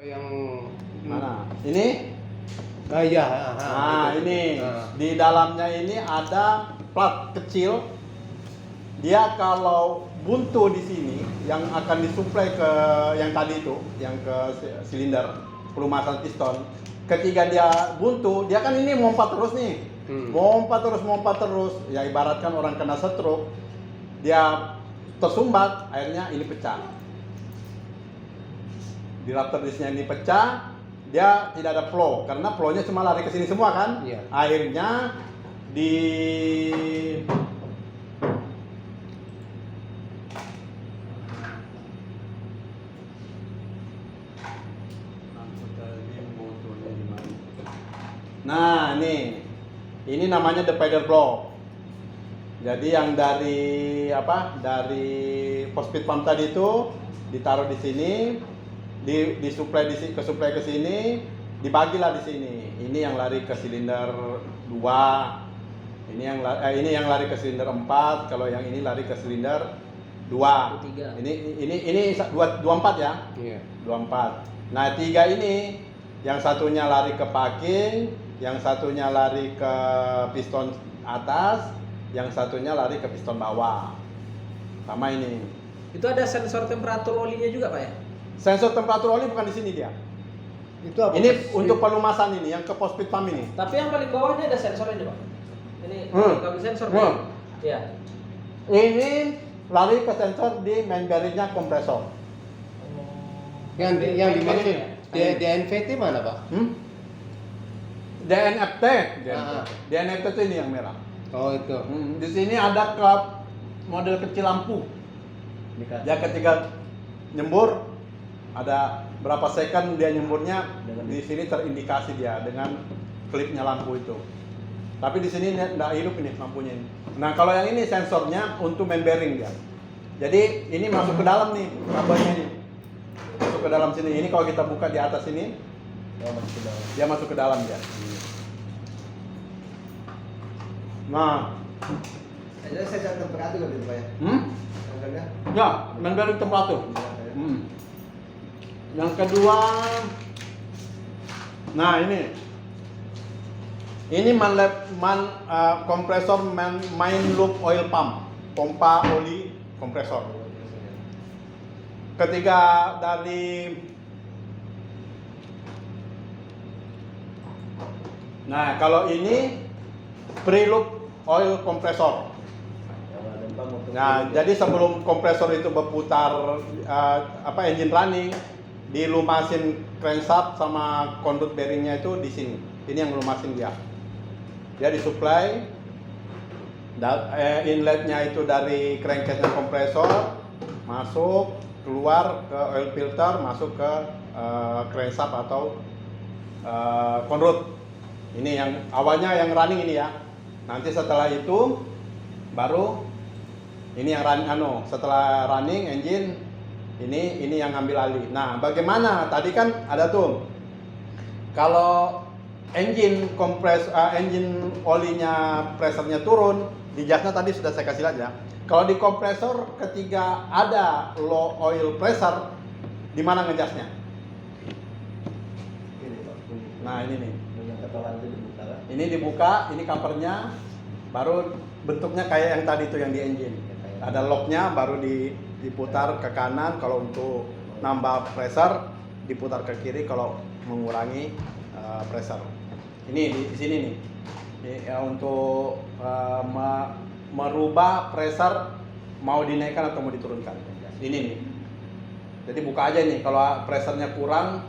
Yang Mana? Ini? iya, Nah, itu. ini Nah. di dalamnya ini ada plat kecil. Dia kalau buntu di sini yang akan disuplai ke yang tadi itu, yang ke silinder pelumasan piston. Ketika dia buntu, dia kan ini mompat terus nih. Mompat terus. Ya ibaratkan orang kena stroke, dia tersumbat, akhirnya ini pecah. Di rafter disknya ini pecah, dia tidak ada flow karena flownya cuma lari ke sini semua kan. Iya. Akhirnya di nah ini namanya divider block. Jadi yang dari apa? Dari post-speed pump tadi itu ditaruh di sini, disuplai ke sini, dibagilah di sini. Ini yang lari ke silinder 2. Ini yang lari ke silinder 4, kalau yang ini lari ke silinder 2. 3. Ini 24 ya? Iya. 24. Nah, 3 ini yang satunya lari ke packing, yang satunya lari ke piston atas, yang satunya lari ke piston bawah. Sama ini. Itu ada sensor temperatur olinya juga, Pak ya? Sensor temperatur oli bukan di sini dia. Itu apa? Ini untuk pelumasan ini, yang ke post speed pump ini. Tapi yang paling bawahnya ada sensornya, Pak. Ini kabel sensor, Pak. Hmm. Iya. Ini lari ke sensor di main bearingnya kompresor. Yang di mana? Bearingnya. DNVT mana, Pak? DNFT. Ah. DNFT itu ini yang merah. Oh, itu. Di sini ada ke model kecil lampu. Ya ketika nyembur ada berapa second dia nyemburnya, di sini terindikasi dia dengan klipnya lampu itu. Tapi di sini nggak hidup ini lampunya ini. Nah kalau yang ini sensornya untuk main bearing dia. Jadi ini masuk ke dalam nih kabelnya ini. Masuk ke dalam sini. Ini kalau kita buka di atas ini, dia masuk ke dalam dia. Nah, Ada sensor temperatur gitu Pak ya? Sensornya? ya main bearing temperatur. Yang kedua, nah ini kompresor main loop oil pump, pompa oli kompresor. Ketika dari, nah kalau ini preloop oil kompresor. Nah, jadi sebelum kompresor itu berputar engine running, dilumasin crankshaft sama conduit bearingnya itu di sini. Ini yang lumasin dia. Dia disuplai inletnya itu dari crankcase kompresor, masuk keluar ke oil filter, masuk ke crankshaft atau conduit. Ini yang awalnya yang running ini ya. Nanti setelah itu baru ini yang setelah running engine ini yang ngambil alih. Nah, bagaimana? Tadi kan ada tuh kalau engine engine olinya pressurnya turun, di jasnya tadi sudah saya kasih aja. Kalau di kompresor ketika ada low oil pressure, di mana ngejasnya? Ini Pak. Nah, ini nih. Yang ketahuan itu dibuka kan? Ini dibuka, ini covernya, baru bentuknya kayak yang tadi tuh yang di engine. Ada locknya, baru diputar ke kanan kalau untuk nambah pressure, diputar ke kiri kalau mengurangi pressure. Ini di sini nih. Ini, untuk merubah pressure mau dinaikkan atau mau diturunkan. Ini nih. Jadi buka aja nih kalau pressure-nya kurang.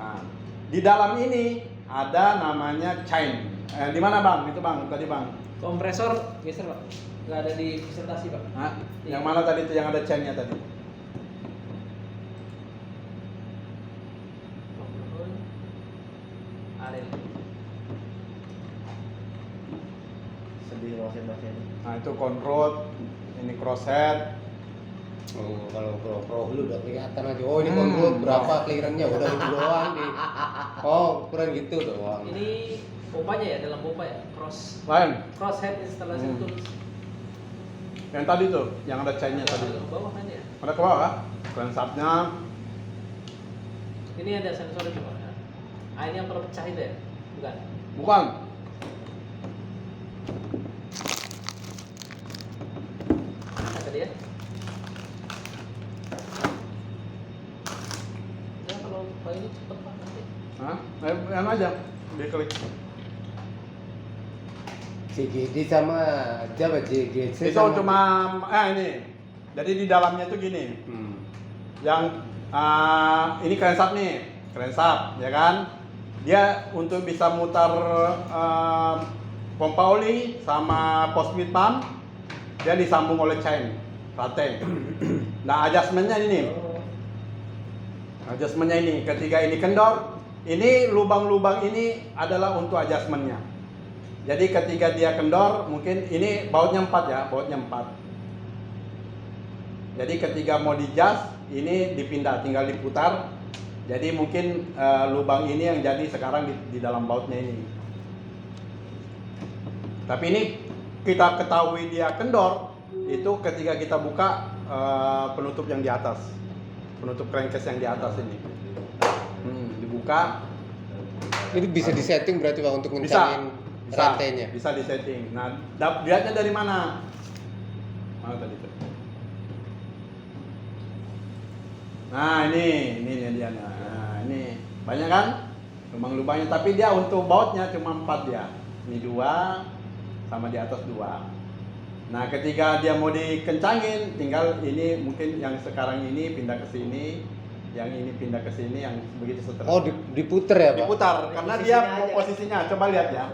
Nah, di dalam ini ada namanya chain. Di mana Bang? Itu Bang, tadi Bang. Kompresor geser, Pak. Nggak ada di presentasi, Pak. Hah? Yang mana tadi itu yang ada chainnya tadi? Ada ini. Sedih losen-losen. Nah itu control, ini crosshead. Oh, kalau pro lu udah kelihatan aja. Oh, ini kontrol berapa clearance-nya udah itu doang di. Oh, kurang gitu doang. Ini pompanya ya, dalam pompa ya, Lain. crosshead installation Hmm. tools. Yang tadi tuh, yang ada chainnya tadi. Ke bawah kan ya. Ada ke bawah kan? Crankshaftnya. Ini ada sensornya coba. Ah, ini yang pernah pecah itu ya? Bukan. Bukan. Nah, tadi ya. Ya kalau Pak ini cepet Pak nanti. Hah? Yang aja diklik. CGD sama Java JGC Itu cuma ini. Jadi di dalamnya itu gini. Yang ini crankshaft nih, crankshaft ya kan. Dia untuk bisa mutar pompa oli sama post speed pump, dia disambung oleh chain rantai. Nah adjustmentnya ini, adjustmentnya ini. Ketika ini kendor, ini lubang-lubang ini adalah untuk adjustmentnya. Jadi ketika dia kendor, mungkin ini bautnya 4 ya, bautnya 4. Jadi ketika mau di-jas, ini dipindah, tinggal diputar. Jadi mungkin lubang ini yang jadi sekarang di dalam bautnya ini. Tapi ini kita ketahui dia kendor, itu ketika kita buka penutup yang di atas. Penutup crankcase yang di atas ini. Dibuka. Ini bisa disetting berarti Pak untuk ngencangin rantainya. Bisa disetting. Nah, dilihatnya dari mana? Mana tadi tuh? Nah, ini dia. Nah, ini banyak kan lubang-lubangnya, tapi dia untuk bautnya cuma 4 dia. Ini 2 sama di atas 2. Nah, ketika dia mau dikencangin, tinggal ini mungkin yang sekarang ini pindah ke sini, yang ini pindah ke sini, yang begitu seterusnya. Oh, diputer ya, Pak? Diputar karena dia mau posisinya. Coba lihat ya.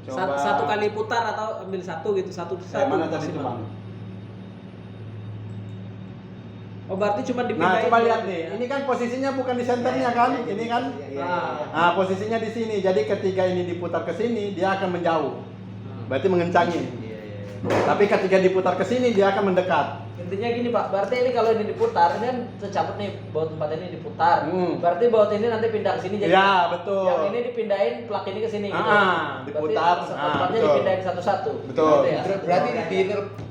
Coba. Satu kali putar atau ambil satu gitu, satu Mana tadi tuh, Bang? Oh, berarti cuma Nah, dipindahin. coba lihat nih. Ini kan posisinya bukan di senternya kan? Ini kan? Nah, posisinya di sini. Jadi ketika ini diputar ke sini, dia akan menjauh. Berarti mengencangin. Tapi ketika diputar ke sini, dia akan mendekat. Intinya gini Pak, berarti ini kalau ini diputar, ini kan tercabut nih baut 4 ini diputar. Berarti baut ini nanti pindah ke sini jadi. Ya, betul. Yang ini dipindahin, plug ini ke sini gitu. Diputar. Berarti Betul. dipindahin satu-satu. Betul. Gitu ya? Berarti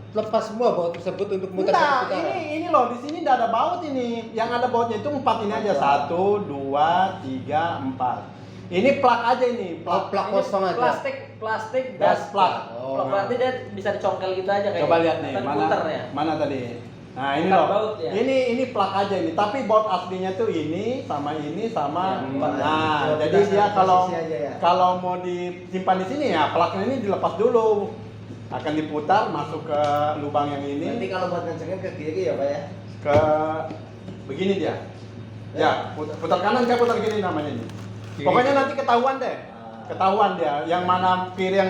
lepas semua baut tersebut untuk muter Enggak, putaran. ini loh, di sini tidak ada baut ini. Yang ada bautnya itu 4 ini aja. 1, 2, 3, 4. Ini plug aja ini. Plug Ini kosong aja. Plastik Gas plug. Oh. Berarti dia bisa dicongkel gitu aja kayak. Coba lihat nih, Kan mana puter ya. mana tadi. Nah, ini Bukan loh. baut ya? Ini plug aja ini, tapi baut aslinya tuh ini sama Nah, jadi udah dia satu kalau posisi aja ya? kalau mau disimpan di sini ya plugnya ini dilepas dulu. Akan diputar masuk ke lubang yang ini. Nanti kalau buat kencengin ke kiri ya Pak ya? Ke begini dia. Ya, putar kanan kayak putar kiri namanya ini. Kiri. Pokoknya nanti ketahuan deh. Ketahuan dia yang mana kiri yang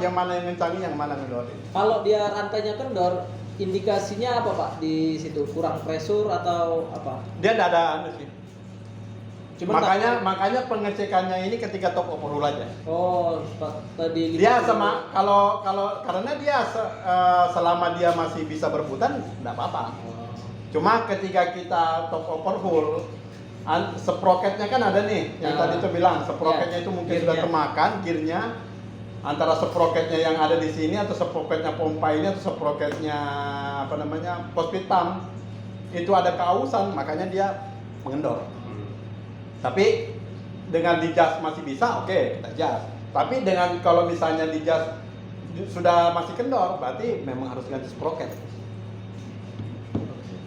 yang mana yang ngencangin, yang mana ngedorin. Kalau dia rantainya kendor, indikasinya apa Pak di situ? Kurang pressure atau apa? Dia enggak ada anu sih. Cuma Makanya pengecekannya ini ketika top overhaul aja. Oh, tadi Dia sama kalau karena dia selama dia masih bisa berputar enggak apa-apa. Cuma ketika kita top overhaul sprocketnya kan ada nih yang tadi tuh bilang sprocketnya itu mungkin sudah kemakan gearnya, antara sprocketnya yang ada di sini atau sprocketnya pompa ini atau sprocketnya post speed pump itu ada keausan, makanya dia mengendor. Tapi dengan di jas masih bisa, oke, kita jas. Tapi dengan kalau misalnya di jas sudah masih kendor, berarti memang harus ganti sprocket.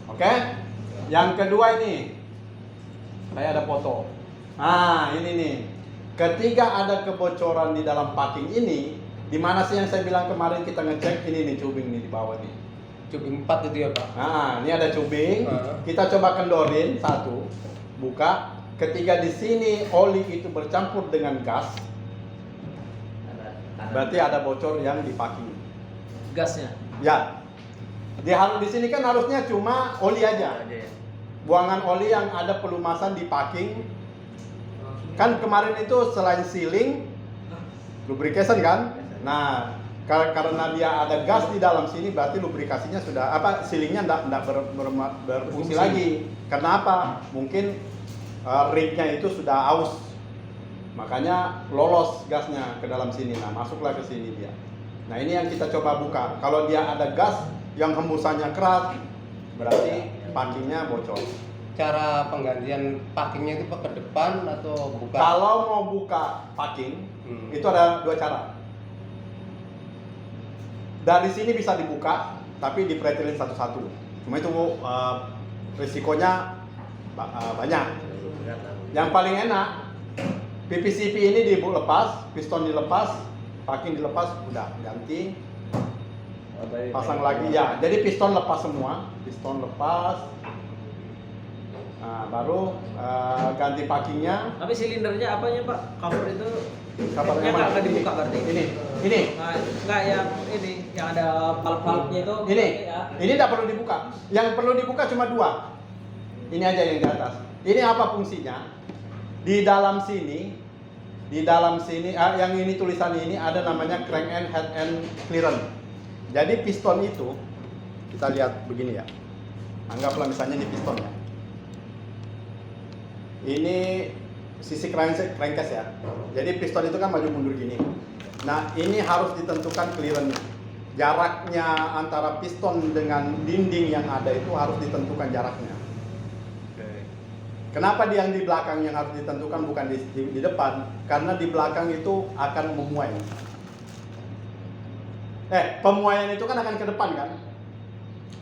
Oke? Yang kedua ini, saya ada foto. Nah, ini nih. Ketika ada kebocoran di dalam packing ini, di mana sih yang saya bilang kemarin kita ngecek ini nih cubing nih di bawah nih. Cubing 4 itu ya Pak? Nah, ini ada cubing. Kita coba kendorin satu, buka. Ketika di sini oli itu bercampur dengan gas, berarti ada bocor yang di packing. gasnya. Ya. Di sini kan harusnya cuma oli aja. Buangan oli yang ada pelumasan di packing. Kan kemarin itu selain sealing, lubrication kan? Nah, karena dia ada gas di dalam sini, berarti lubrikasinya sudah sealingnya enggak berfungsi lagi. Karena apa? Mungkin ringnya itu sudah aus, makanya lolos gasnya ke dalam sini. Nah, masuklah ke sini dia. Nah, ini yang kita coba buka. Kalau dia ada gas yang hembusannya keras, berarti packingnya bocor. cara penggantian packingnya itu ke depan atau buka? Kalau mau buka packing, itu ada dua cara. Dari sini bisa dibuka, tapi dipretelin satu-satu. Cuma itu risikonya banyak. Yang paling enak, PPCP ini dilepas, piston dilepas, packing dilepas, udah ganti, pasang lagi ya. Jadi piston lepas semua, piston lepas. Nah, baru ganti packingnya. Tapi silindernya apanya Pak? Cover itu Covernya yang mana? nggak dibuka berarti? Ini. Nah, enggak yang ini yang ada valve-valve-nya itu. Ini, Ya. ini tidak perlu dibuka. Yang perlu dibuka cuma dua. Ini aja yang di atas. Ini apa fungsinya? Di dalam sini, yang ini tulisan ini ada namanya crank end head end clearance. Jadi piston itu kita lihat begini ya. Anggaplah misalnya ini piston ya. Ini sisi crankcase ya. Jadi piston itu kan maju mundur gini. Nah, ini harus ditentukan clearance-nya. Jaraknya antara piston dengan dinding yang ada itu harus ditentukan jaraknya. Kenapa yang di belakang yang harus ditentukan bukan di depan? Karena di belakang itu akan memuai. Pemuaian itu kan akan ke depan kan?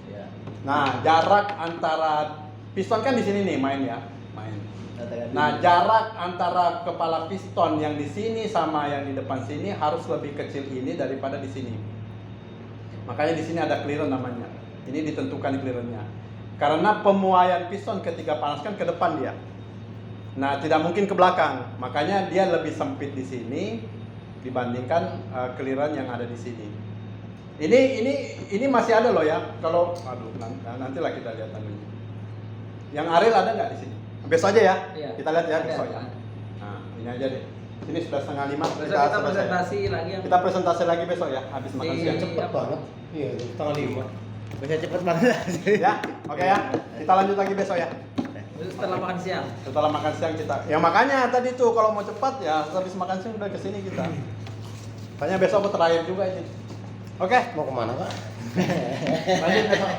Ya. Nah, jarak antara piston kan di sini nih main. Nah, jarak antara kepala piston yang di sini sama yang di depan sini harus lebih kecil ini daripada di sini. Makanya di sini ada clearance namanya. Ini ditentukan clearance-nya. Karena pemuaian piston ketika panaskan ke depan dia. Nah, tidak mungkin ke belakang. Makanya dia lebih sempit di sini dibandingkan clearance yang ada di sini. Ini masih ada loh ya. Kalau nantilah kita lihat anunya. Yang Ariel ada nggak di sini? Besok aja ya. Iya. Kita lihat ya Ada. besok ya. Nah, ini aja deh. Sini sudah 4:30. Besok kita selesai. presentasi lagi yang Kita presentasi lagi besok ya, habis makan Di- siang. Cepet apa? banget. Iya, 4:30. Bisa cepet banget. Ya, oke ya. Kita lanjut lagi besok ya. setelah makan siang. Setelah makan siang kita. Ya makanya tadi tuh kalau mau cepat ya habis makan siang udah kesini kita. Makanya besok aku terakhir juga ini. Oke, Mau kemana, Pak? lanjut besok.